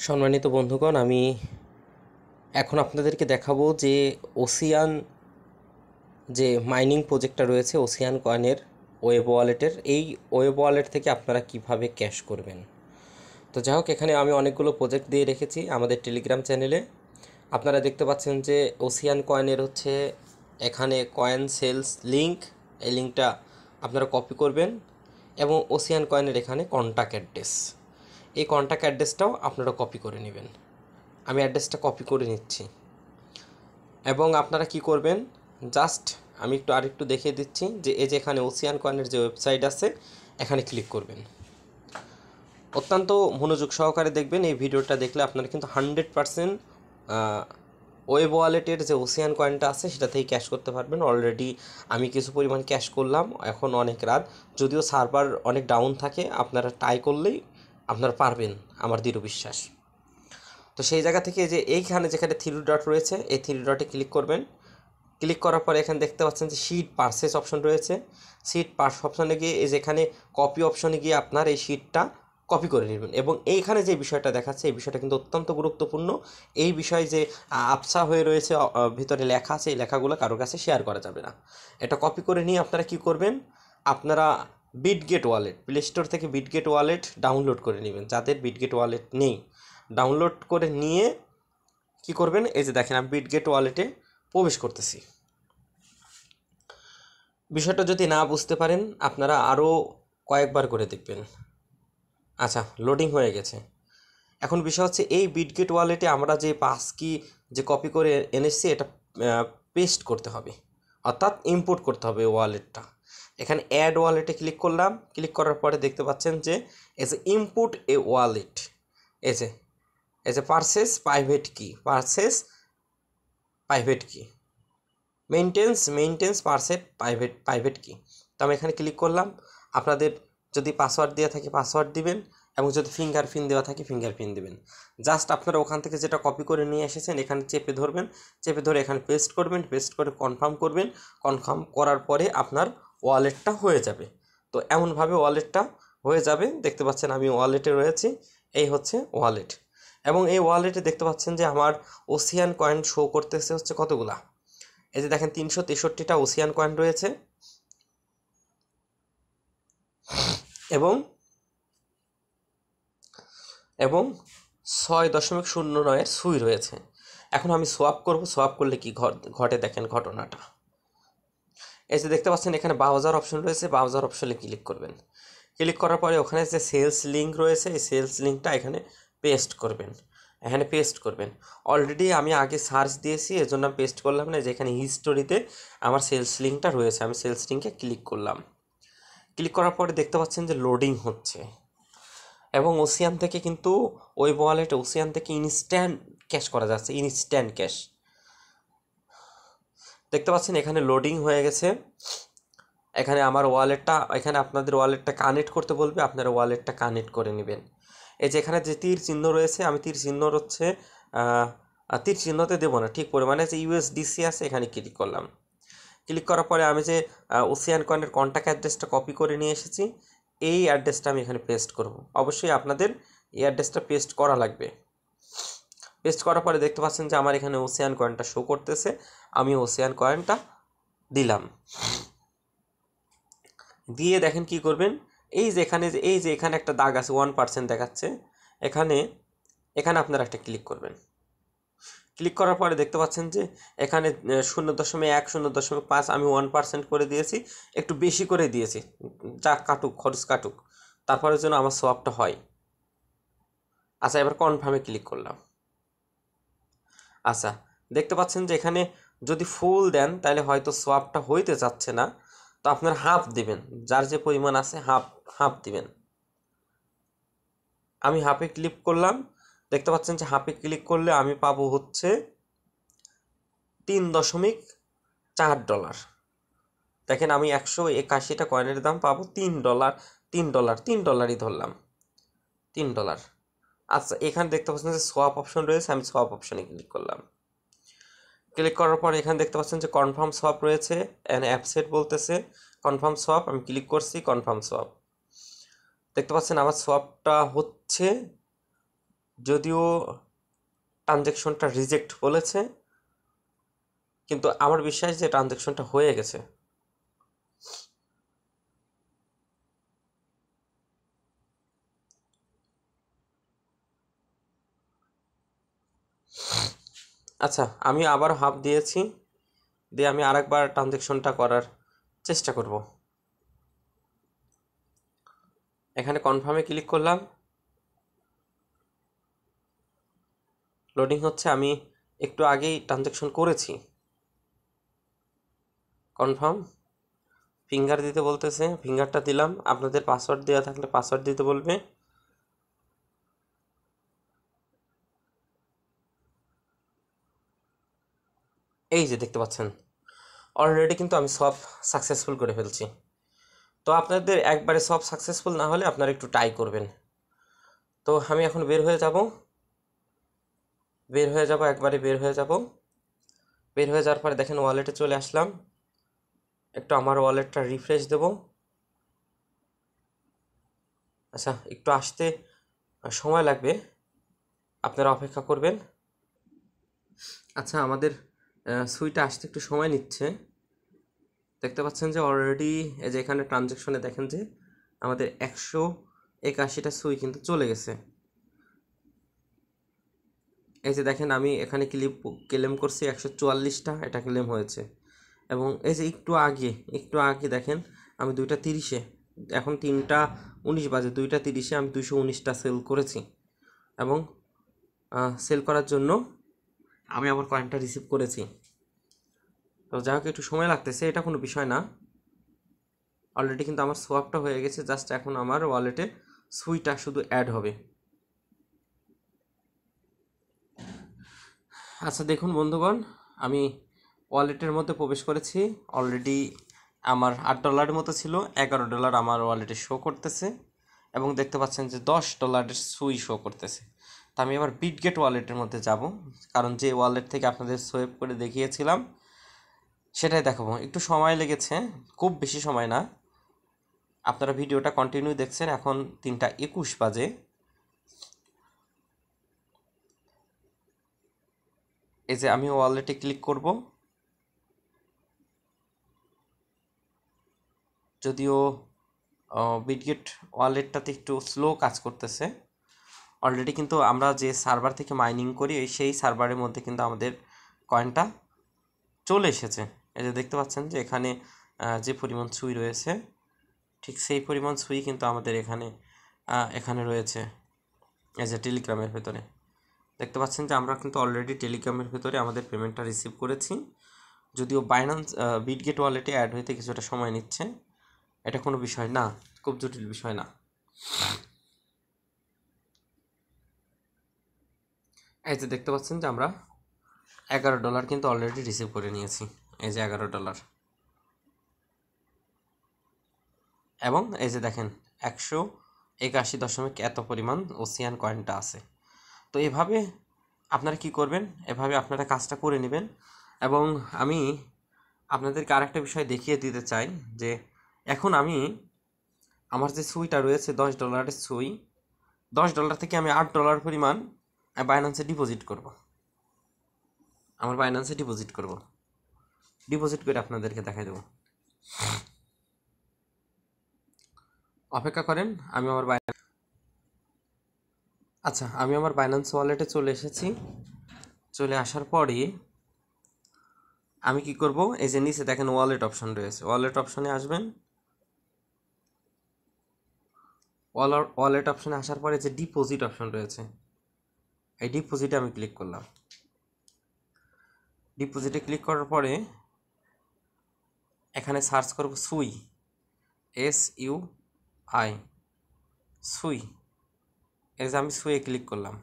সম্মানিত বন্ধুগণ, আমি এখন আপনাদেরকে দেখাবো যে ওসিয়ান যে মাইনিং প্রজেক্টটা রয়েছে ওসিয়ান কয়েনের ওয়েব ওয়ালেটের, এই ওয়েব ওয়ালেট থেকে আপনারা কিভাবে ক্যাশ করবেন। তো যাই হোক, এখানে আমি অনেকগুলো প্রজেক্ট দিয়ে রেখেছি আমাদের টেলিগ্রাম চ্যানেলে। আপনারা দেখতে পাচ্ছেন যে ওসিয়ান কয়েনের হচ্ছে এখানে কয়েন সেলস লিঙ্ক, এই লিঙ্কটা আপনারা কপি করবেন এবং ওসিয়ান কয়েনের এখানে কন্ট্যাক্ট অ্যাড্রেস, এই কন্ট্যাক্ট অ্যাড্রেসটাও আপনারা কপি করে নেবেন। আমি অ্যাড্রেসটা কপি করে নিচ্ছি এবং আপনারা কি করবেন, জাস্ট আমি আরেকটু দেখিয়ে দিচ্ছি যে এই যে এখানে ওসিয়ান কয়েনের যে ওয়েবসাইট আছে এখানে ক্লিক করবেন। অত্যন্ত মনোযোগ সহকারে দেখবেন, এই ভিডিওটা দেখলে আপনারা কিন্তু 100% ওয়েব ওয়ালেটের যে ওসিয়ান কয়েনটা আছে সেটা থেকে ক্যাশ করতে পারবেন। অলরেডি আমি কিছু পরিমাণ ক্যাশ করলাম, এখন অনেক রাত, যদিও সার্ভার অনেক ডাউন থাকে, আপনারা ট্রাই করলেই আপনারা পারবেন, আমার দৃঢ় বিশ্বাস। তো সেই জায়গা থেকে যে এইখানে যেখানে থ্রি ডট রয়েছে এই থ্রি ডটে ক্লিক করবেন। ক্লিক করার পরে এখানে দেখতে পাচ্ছেন যে শিট পারচেস অপশন রয়েছে। শিট পার্স অপশনে গিয়ে এই যেখানে কপি অপশনে গিয়ে আপনার এই শিটটা কপি করে নেবেন এবং এইখানে যে বিষয়টা দেখাচ্ছে এই বিষয়টা কিন্তু অত্যন্ত গুরুত্বপূর্ণ। এই বিষয় যে আবছা হয়ে রয়েছে ভিতরে লেখা আছে, এই লেখাগুলো কারোর কাছে শেয়ার করা যাবে না। এটা কপি করে নিয়ে আপনারা কি করবেন, আপনারা বিটগেট ওয়ালেট, প্লে স্টোর থেকে বিটগেট ওয়ালেট ডাউনলোড করে নেবেন। যাদের বিটগেট ওয়ালেট নেই, ডাউনলোড করে নিয়ে কি করবেন, এই যে দেখেন আমি বিটগেট ওয়ালেটে প্রবেশ করতেছি। বিষয়টা যদি না বুঝতে পারেন আপনারা আরও কয়েকবার করে দেখবেন। আচ্ছা, লোডিং হয়ে গেছে। এখন বিষয় হচ্ছে এই বিটগেট ওয়ালেটে আমরা যে পাস কি যে কপি করে এনেছি এটা পেস্ট করতে হবে, অর্থাৎ ইম্পোর্ট করতে হবে ওয়ালেটটা। এখানে অ্যাড ওয়ালেটে ক্লিক করলাম। ক্লিক করার পরে দেখতে পাচ্ছেন যে as a import A wallet, as a purchase private কি, পারচেস প্রাইভেট কি, মেনটেন্স পারসেট প্রাইভেট কি। তো আমি এখানে ক্লিক করলাম। আপনাদের যদি পাসওয়ার্ড দেওয়া থাকে পাসওয়ার্ড দিবেন এবং যদি ফিঙ্গারপ্রিন্ট দেওয়া থাকে ফিঙ্গারপ্রিন্ট দিবেন। জাস্ট আপনারা ওখান থেকে যেটা কপি করে নিয়ে এসেছেন এখানে চেপে ধরবেন, চেপে ধরে এখানে পেস্ট করবেন, পেস্ট করে কনফার্ম করবেন। কনফার্ম করার পরে আপনার ওয়ালেটটা হয়ে যাবে। তো এমনভাবে ওয়ালেটটা হয়ে যাবে। দেখতে পাচ্ছেন আমি ওয়ালেটে রয়েছি, এই হচ্ছে ওয়ালেট। এবং এই ওয়ালেটে দেখতে পাচ্ছেন যে আমার ওসিয়ান কয়েন শো করতেছে হচ্ছে কতগুলা, এই যে দেখেন 363টা ওসিয়ান কয়েন রয়েছে এবং এবং 6.09 সুই রয়েছে। এখন আমি সোয়াপ করব, সোয়াপ করলে কি ঘটে দেখেন ঘটনাটা। এই যে দেখতে পাচ্ছেন এখানে ব্রাউজার অপশন রয়েছে, ব্রাউজার অপশনে ক্লিক করবেন। ক্লিক করার পরে ওখানে যে সেলস লিঙ্ক রয়েছে এই সেলস লিঙ্কটা এখানে পেস্ট করবেন, এখানে পেস্ট করবেন। অলরেডি আমি আগে সার্চ দিয়েছি এজন্য আমি পেস্ট করলাম না, যেখানে হিস্টোরিতে আমার সেলস লিঙ্কটা রয়েছে আমি সেলস লিঙ্কে ক্লিক করলাম। ক্লিক করার পরে দেখতে পাচ্ছেন যে লোডিং হচ্ছে এবং ওসিয়ান থেকে কিন্তু ওয়েব ওয়ালেট ওসিয়ান থেকে ইনস্ট্যান্ট ক্যাশ করা যাচ্ছে, ইনস্ট্যান্ট ক্যাশ। দেখতে পাচ্ছেন এখানে লোডিং হয়ে গেছে। এখানে আমার ওয়ালেটটা, এখানে আপনাদের ওয়ালেটটা কানেক্ট করতে বলবে, আপনারা ওয়ালেটটা কানেক্ট করে নেবেন। এই যে এখানে যে তীর চিহ্ন রয়েছে আমি তীর চিহ্ন হচ্ছে তীর চিহ্নতে দেবো না, ঠিক পরিমাণে যে ইউএসডিসি আছে এখানে ক্লিক করলাম। ক্লিক করার পরে আমি যে ওসিয়ান কয়েনের কন্ট্যাক্ট অ্যাড্রেসটা কপি করে নিয়ে এসেছি এই অ্যাড্রেসটা আমি এখানে পেস্ট করব। অবশ্যই আপনাদের এই অ্যাড্রেসটা পেস্ট করা লাগবে। পেস্ট করার পরে দেখতে পাচ্ছেন যে আমার এখানে ওসিয়ান কয়েনটা শো করতেছে, আমি ওসিয়ান কয়েনটা দিলাম। দিয়ে দেখেন কি করবেন, এই যে এখানে একটা দাগ আছে 1% দেখাচ্ছে, এখানে এখানে আপনারা একটা ক্লিক করবেন। ক্লিক করার পরে দেখতে পাচ্ছেন যে এখানে 0.1 0.5 আমি 1% করে দিয়েছি, একটু বেশি করে দিয়েছি, যা কাটুক খরচ কাটুক, তারপরে যেন আমার সোয়াপটা হয়। আচ্ছা, এবার কনফার্মে ক্লিক করলাম। আচ্ছা, দেখতে পাচ্ছেন যে এখানে যদি ফুল দেন তাহলে হয়তো সোয়াপটা হইতে যাচ্ছে না, তো আপনার হাফ দিবেন, যার যে পরিমাণ আছে হাফ হাফ দিবেন। আমি হাফে ক্লিক করলাম। দেখতে পাচ্ছেন যে হাফে ক্লিক করলে আমি পাবো হচ্ছে $3.4। দেখেন আমি 181টা কয়েনের দাম পাবো $3, $3 ধরলাম, $3। আচ্ছা, এখানে দেখতে পাচ্ছেন যে সোয়াপ অপশন রয়েছে, আমি সোয়াপ অপশনে ক্লিক করলাম। ক্লিক করার পর এখানে দেখতে পাচ্ছেন যে কনফার্ম সোয়াপ রয়েছে, অ্যান্ড অ্যাপসেট বলতেছে কনফার্ম সোয়াপ, আমি ক্লিক করছি কনফার্ম সোয়াপ। দেখতে পাচ্ছেন আমার সোয়াপটা হচ্ছে যদিও ট্রানজ্যাকশনটা রিজেক্ট বলেছে, কিন্তু আমার বিশ্বাস যে ট্রানজ্যাকশনটা হয়ে গেছে। আচ্ছা, আমি আবার হাফ দিয়েছি, দিয়ে আমি আরেকবার ট্রানজ্যাকশনটা করার চেষ্টা করব। এখানে কনফার্মে ক্লিক করলাম, লোডিং হচ্ছে। আমি একটু আগেই ট্রানজ্যাকশন করেছি। কনফার্ম, ফিঙ্গার দিতে বলতেছে, ফিঙ্গারটা দিলাম। আপনাদের পাসওয়ার্ড দেওয়া থাকলে পাসওয়ার্ড দিতে বলবে। এই যে দেখতে পাচ্ছেন, অলরেডি কিন্তু আমি সব সাকসেসফুল করে ফেলছি। তো আপনাদের একবারে সব সাকসেসফুল না হলে আপনারা একটু ট্রাই করবেন। তো আমি এখন বের হয়ে যাব, একবারে বের হয়ে যাব। বের হয়ে যাওয়ার পরে দেখেন ওয়ালেটে চলে আসলাম। একটু আমার ওয়ালেটটা রিফ্রেশ দেব। আচ্ছা, একটু আসতে সময় লাগবে, আপনারা অপেক্ষা করবেন। আচ্ছা, আমাদের সুইটা আসতে একটু সময় নিচ্ছে। দেখতে পাচ্ছেন যে অলরেডি এই যে এখানে ট্রানজ্যাকশনে দেখেন যে আমাদের 181টা সুই কিন্তু চলে গেছে। এই যে দেখেন আমি এখানে ক্লেম করছি 144টা, এটা ক্লেম হয়েছে। এবং এই যে একটু আগে দেখেন আমি 2:30-এ, এখন 3:19 বাজে, 2:30-এ আমি 219টা সেল করেছি। এবং সেল করার জন্য আমি আমার কয়েনটা রিসিভ করেছি। তো যাই হোক, একটু সময় লাগতেছে, এটা কোনো বিষয় না। অলরেডি কিন্তু আমার সোয়াপটা হয়ে গেছে, জাস্ট এখন আমার ওয়ালেটে সুইটা শুধু অ্যাড হবে। আচ্ছা দেখুন বন্ধুগণ, আমি ওয়ালেটের মধ্যে প্রবেশ করেছি। অলরেডি আমার $8 মতো ছিল, $11 আমার ওয়ালেটে শো করতেছে। এবং দেখতে পাচ্ছেন যে $10 সুই শো করতেছে। তো আমি এবার বিটগেট ওয়ালেটের মধ্যে যাব, কারণ যে ওয়ালেট থেকে আপনাদের সোয়েপ করে দেখিয়েছিলাম সেটাই দেখাবো। একটু সময় লেগেছে, খুব বেশি সময় না। আপনারা ভিডিওটা কন্টিনিউ দেখছেন। এখন 3:21 বাজে। এই যে আমি ওয়ালেটে ক্লিক করব, যদিও বিটগেট ওয়ালেটটাতে একটু স্লো কাজ করতেছে। অলরেডি কিন্তু আমরা যে সার্ভার থেকে মাইনিং করি সেই সার্ভারের মধ্যে কিন্তু আমাদের কয়েনটা চলে এসেছে। এই যে দেখতে পাচ্ছেন যে এখানে যে পরিমাণ সুই রয়েছে, ঠিক সেই পরিমাণ সুই কিন্তু আমাদের এখানে রয়েছে। এই যে টেলিগ্রামের ভেতরে দেখতে পাচ্ছেন যে আমরা কিন্তু অলরেডি টেলিগ্রামের ভেতরে আমাদের পেমেন্টটা রিসিভ করেছি। যদিও বাইন্যান্স বিটগেট ওয়ালেটে অ্যাড হইতে কিছুটা সময় নিচ্ছে, এটা কোনো বিষয় না, খুব জটিল বিষয় না। এই যে দেখতে পাচ্ছেন যে আমরা $11 কিন্তু অলরেডি রিসিভ করে নিয়েছি। এই যে $11, এবং এই যে দেখেন 181 এত পরিমাণ ওসিয়ান কয়েনটা আছে। তো এভাবে আপনারা কি করবেন, এভাবে আপনারা কাজটা করে নেবেন। এবং আমি আপনাদেরকে আরেকটা বিষয় দেখিয়ে দিতে চাই যে এখন আমি আমার যে সুইটা রয়েছে $10 সুই, $10 থেকে আমি $8 পরিমাণ বাইন্যান্সে ডিপোজিট করব। আমার বাইন্যান্সে ডিপোজিট করে আপনাদেরকে দেখাই দেবো। অপেক্ষা করেন, আমি আমার আচ্ছা, আমি আমার বাইন্যান্স ওয়ালেটে চলে এসেছি। চলে আসার পরে আমি কি করব, এই যে নিচে দেখেন ওয়ালেট অপশন রয়েছে, ওয়ালেট অপশনে আসবেন। ওয়ালেট অপশনে আসার পরে যে ডিপোজিট অপশন রয়েছে, এই ডিপোজিটে আমি ক্লিক করলাম। ডিপোজিটে ক্লিক করার পরে এখানে সার্চ করব সুই, SUI, সুই। এই যে আমি সুইয়ে ক্লিক করলাম।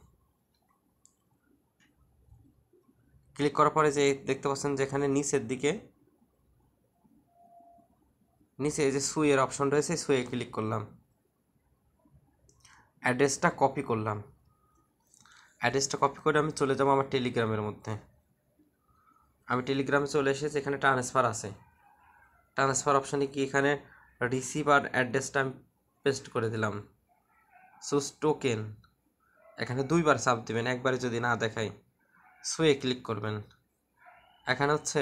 ক্লিক করার পরে যে দেখতে পাচ্ছেন যে এখানে নিচের দিকে নিচে এই যে সুইয়ের অপশন রয়েছে, সুইয়ে ক্লিক করলাম। অ্যাড্রেসটা কপি করলাম। অ্যাড্রেসটা কপি করে আমি চলে যাব আমার টেলিগ্রামের মধ্যে। আমি টেলিগ্রামে চলে এসেছি, এখানে ট্রান্সফার আছে। ট্রান্সফার অপশানে কি এখানে রিসিভ আর অ্যাড্রেসটা আমি পেস্ট করে দিলাম। চুজ টোকেন, এখানে 2বার চাপ দিবেন, একবারে যদি না দেখাই সুয়ে ক্লিক করবেন। এখানে হচ্ছে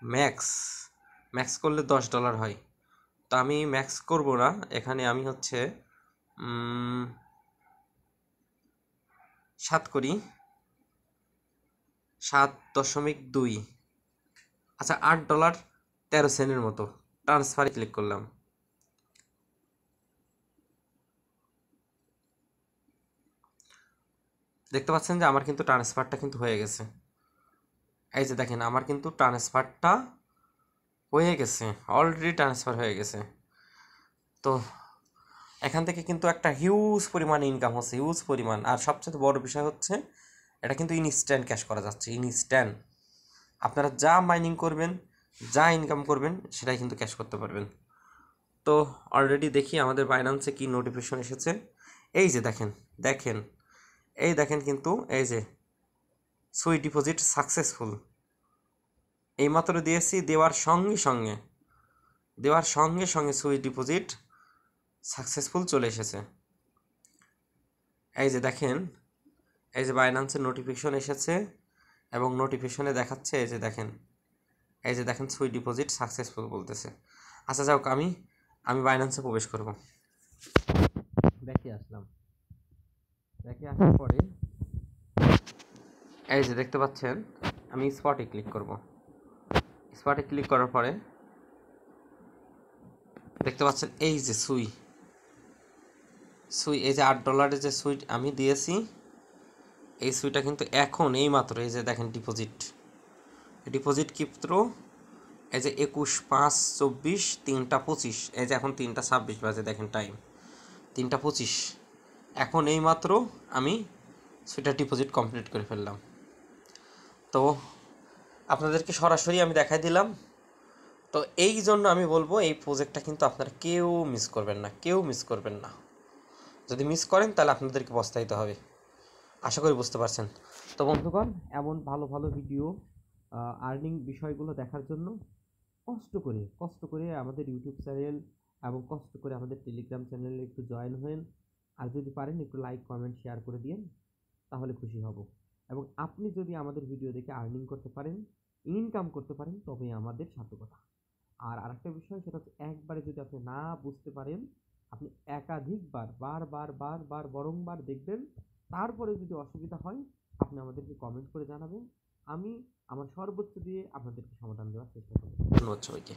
ম্যাক্স, ম্যাক্স করলে $10 হয়। তো আমি ম্যাক্স করব না, এখানে আমি হচ্ছে 7 করি, 7.2, আচ্ছা $8.13 মতো। ট্রান্সফারে ক্লিক করলাম। দেখতে পাচ্ছেন যে আমার কিন্তু ট্রান্সফারটা কিন্তু হয়ে গেছে। এই যে দেখেন আমার কিন্তু ট্রান্সফারটা হয়ে গেছে, অলরেডি ট্রান্সফার হয়ে গেছে। তো এখান থেকে কিন্তু একটা হিউজ পরিমাণ ইনকাম হচ্ছে, হিউজ পরিমাণ। আর সবচেয়ে বড় বিষয় হচ্ছে এটা কিন্তু ইনস্ট্যান্ট ক্যাশ করা যাচ্ছে, ইনস্ট্যান্ট। আপনারা যা মাইনিং করবেন, যা ইনকাম করবেন, সেটাই কিন্তু ক্যাশ করতে পারবেন। তো অলরেডি দেখি আমাদের বাইন্যান্সে কি নোটিফিকেশন এসেছে। এই যে দেখেন, এই দেখেন কিন্তু এই যে সুইট ডিপোজিট সাকসেসফুল, এইমাত্র দিয়েছি, দেওয়ার সঙ্গে সঙ্গে সুইট ডিপোজিট সাকসেসফুল চলে এসেছে। এই যে দেখেন, এই যে বাইন্যান্সের নোটিফিকেশন এসেছে এবং নোটিফিকেশনে দেখাচ্ছে এই যে দেখেন সুইট ডিপোজিট সাকসেসফুল বলতেছে। আচ্ছা যাক, আমি বাইন্যান্সে প্রবেশ করব। ব্যাকে আসলাম, ব্যাকে আসার পরে এই যে দেখতে পাচ্ছেন আমি স্পটে ক্লিক করব। স্পটে ক্লিক করার পরে দেখতে পাচ্ছেন এই যে সুই এই যে $8 যে সুইট আমি দিয়েছি, এই সুইটা কিন্তু এখন এই মাত্র এই যে দেখেন ডিপোজিট ক্ষেত্র এই যে 21/5/24 3টা 25, এই যে এখন 3টা 26 বাজে, দেখেন টাইম 3টা 25। এখন এই মাত্র আমি সুইটা ডিপোজিট কমপ্লিট করে ফেললাম। তো আপনাদেরকে সরাসরি আমি দেখাই দিলাম। তো এই জন্য আমি বলবো এই প্রজেক্টটা কিন্তু আপনারা কেউ মিস করবেন না। যদি মিস করেন তাহলে আপনাদেরকে পস্তাইতে হবে। আশা করি বুঝতে পারছেন। তো বন্ধুগণ, এমন ভালো ভালো ভিডিও আর্নিং বিষয়গুলো দেখার জন্য কষ্ট করে আমাদের ইউটিউব চ্যানেল এবং কষ্ট করে আমাদের টেলিগ্রাম চ্যানেলে একটু জয়েন হন। আর যদি পারেন একটু লাইক কমেন্ট শেয়ার করে দিন, তাহলে খুশি হব। এবং আপনি যদি আমাদের ভিডিও দেখে আর্নিং করতে পারেন, ইনকাম করতে পারেন, তবেই আমাদের সার্থকতা। আর আরেকটা বিষয়, সেটা হচ্ছে একবারে যদি আপনি না বুঝতে পারেন, আপনি একাধিকবার বারবার দেখবেন। তারপরে যদি অসুবিধা হয়, আপনি আমাদেরকে কমেন্ট করে জানাবেন। আমি আমার সর্বোচ্চ দিয়ে আপনাদেরকে সমাধান দেওয়ার চেষ্টা করব। ধন্যবাদ সবাইকে।